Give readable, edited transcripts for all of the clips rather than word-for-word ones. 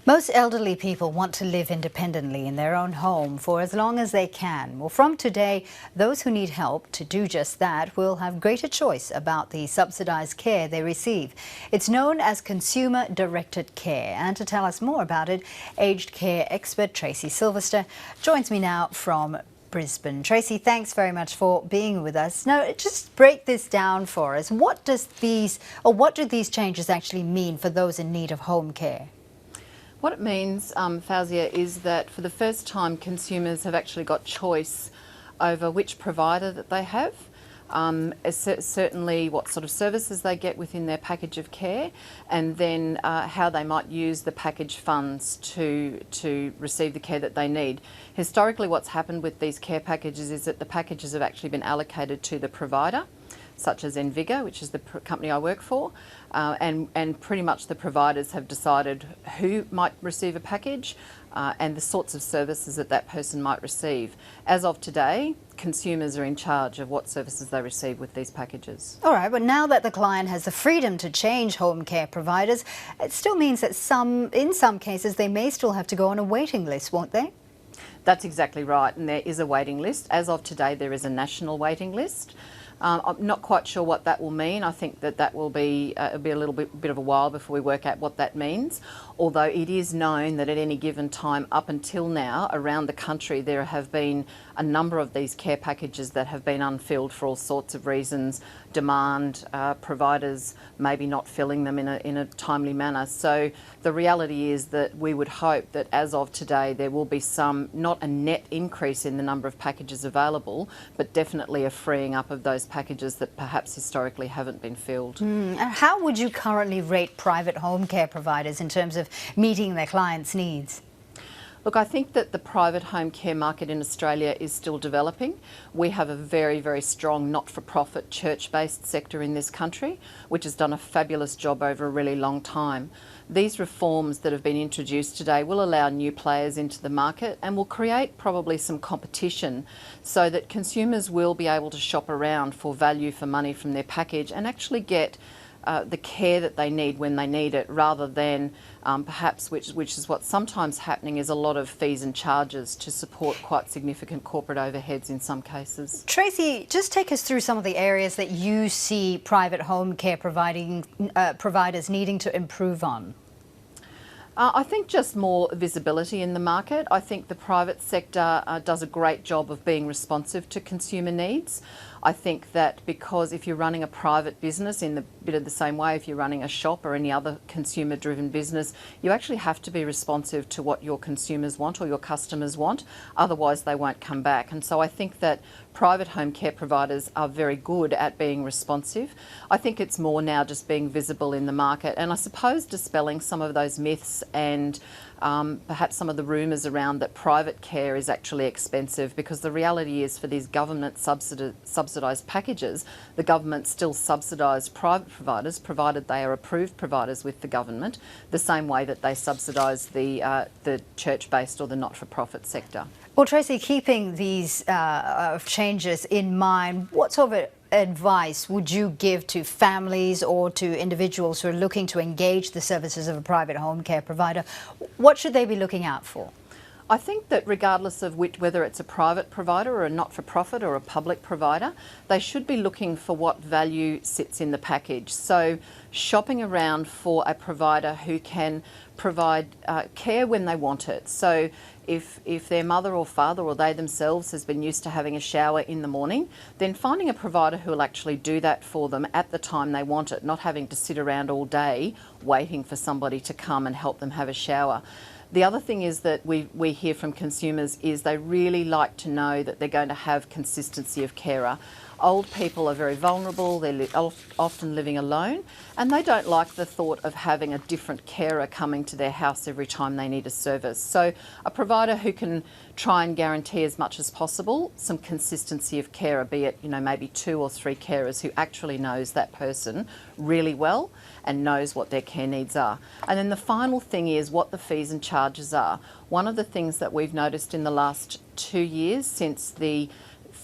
Most elderly people want to live independently in their own home for as long as they can. Well, from today, those who need help to do just that will have greater choice about the subsidised care they receive. It's known as consumer-directed care. And to tell us more about it, aged care expert Tracey Silvester joins me now from Brisbane. Tracey, thanks very much for being with us. Now, just break this down for us. What do these changes actually mean for those in need of home care? What it means, Fauziah, is that for the first time consumers have actually got choice over which provider that they have, certainly what sort of services they get within their package of care, and then how they might use the package funds to receive the care that they need. Historically, what's happened with these care packages is that the packages have actually been allocated to the provider, such as Envigor, which is the company I work for, and pretty much the providers have decided who might receive a package and the sorts of services that that person might receive. As of today, consumers are in charge of what services they receive with these packages. All right, but now that the client has the freedom to change home care providers, it still means that in some cases they may still have to go on a waiting list, won't they? That's exactly right, and there is a waiting list. As of today, there is a national waiting list. I'm not quite sure what that will mean. I think that will be it'll be a little bit of a while before we work out what that means. Although it is known that at any given time up until now around the country there have been a number of these care packages that have been unfilled for all sorts of reasons, demand, providers maybe not filling them in a timely manner. So the reality is that we would hope that as of today there will be not a net increase in the number of packages available, but definitely a freeing up of those packages that perhaps historically haven't been filled. And how would you currently rate private home care providers in terms of meeting their clients' needs? Look, I think that the private home care market in Australia is still developing. We have a very, very strong not-for-profit church-based sector in this country, which has done a fabulous job over a really long time. These reforms that have been introduced today will allow new players into the market and will create probably some competition so that consumers will be able to shop around for value for money from their package and actually get the care that they need when they need it, rather than perhaps, which is what's sometimes happening, is a lot of fees and charges to support quite significant corporate overheads in some cases. Tracey, just take us through some of the areas that you see private home care providers needing to improve on. I think just more visibility in the market. I think the private sector does a great job of being responsive to consumer needs. I think that because if you're running a private business in the bit of the same way, if you're running a shop or any other consumer-driven business, you actually have to be responsive to what your consumers want or your customers want, otherwise they won't come back. And so I think that private home care providers are very good at being responsive. I think it's more now just being visible in the market and I suppose dispelling some of those myths and perhaps some of the rumours around that private care is actually expensive, because the reality is for these government subsidised packages, the government still subsidise private providers, provided they are approved providers with the government, the same way that they subsidise the church-based or the not-for-profit sector. Well, Tracey, keeping these changes in mind, what sort of advice would you give to families or to individuals who are looking to engage the services of a private home care provider? What should they be looking out for? I think that regardless of whether it's a private provider or a not-for-profit or a public provider, they should be looking for what value sits in the package. So shopping around for a provider who can provide care when they want it. So if their mother or father or they themselves has been used to having a shower in the morning, then finding a provider who will actually do that for them at the time they want it, not having to sit around all day waiting for somebody to come and help them have a shower. The other thing is that we hear from consumers is they really like to know that they're going to have consistency of carer. Old people are very vulnerable, they're often living alone, and they don't like the thought of having a different carer coming to their house every time they need a service. So a provider who can try and guarantee as much as possible some consistency of carer, be it maybe 2 or 3 carers who actually knows that person really well and knows what their care needs are. And then the final thing is what the fees and charges are. One of the things that we've noticed in the last 2 years since the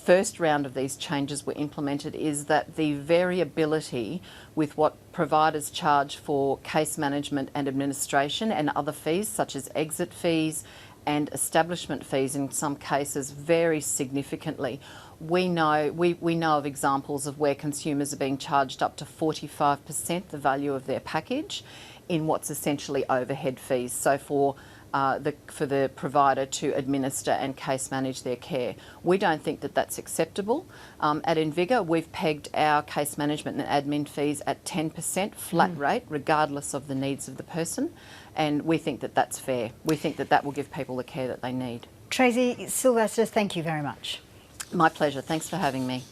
first round of these changes were implemented is that the variability with what providers charge for case management and administration and other fees, such as exit fees and establishment fees in some cases, vary significantly. We know of examples of where consumers are being charged up to 45% the value of their package in what's essentially overhead fees. So for the provider to administer and case manage their care. We don't think that that's acceptable. At Envigor, we've pegged our case management and admin fees at 10% flat rate, regardless of the needs of the person, and we think that that's fair. We think that that will give people the care that they need. Tracey Silvester, thank you very much. My pleasure. Thanks for having me.